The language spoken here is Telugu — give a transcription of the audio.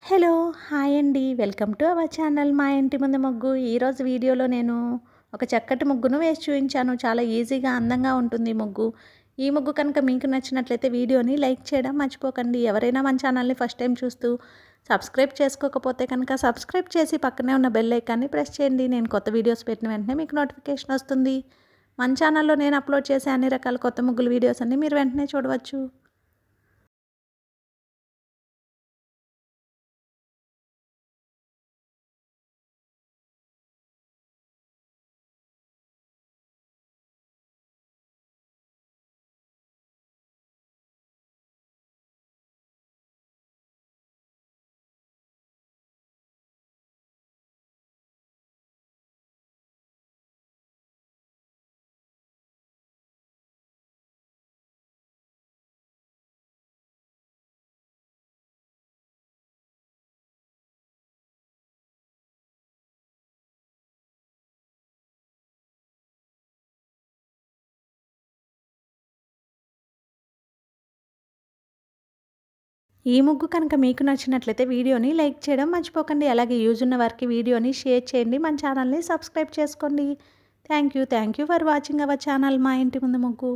హలో! హాయ్ అండి. వెల్కమ్ టు అవర్ ఛానల్ మా ఇంటి ముందు ముగ్గు. ఈరోజు వీడియోలో నేను ఒక చక్కటి ముగ్గును వేసి చూయించాను. చాలా ఈజీగా, అందంగా ఉంటుంది ఈ ముగ్గు. ఈ ముగ్గు కనుక మీకు నచ్చినట్లయితే వీడియోని లైక్ చేయడం మర్చిపోకండి. ఎవరైనా మన ఛానల్ని ఫస్ట్ టైం చూస్తూ సబ్స్క్రైబ్ చేసుకోకపోతే కనుక సబ్స్క్రైబ్ చేసి పక్కనే ఉన్న బెల్ ఐకాన్ని ప్రెస్ చేయండి. నేను కొత్త వీడియోస్ పెట్టిన వెంటనే మీకు నోటిఫికేషన్ వస్తుంది. మన ఛానల్లో నేను అప్లోడ్ చేసే అన్ని రకాల కొత్త ముగ్గుల వీడియోస్ అన్ని మీరు వెంటనే చూడవచ్చు. ఈ ముగ్గు కనుక మీకు నచ్చినట్లయితే వీడియోని లైక్ చేయడం మర్చిపోకండి. అలాగే యూజ్ ఉన్న వారికి వీడియోని షేర్ చేయండి. మన ఛానల్ని సబ్స్క్రైబ్ చేసుకోండి. Thank you for watching our channel మా ఇంటి ముందు ముగ్గు.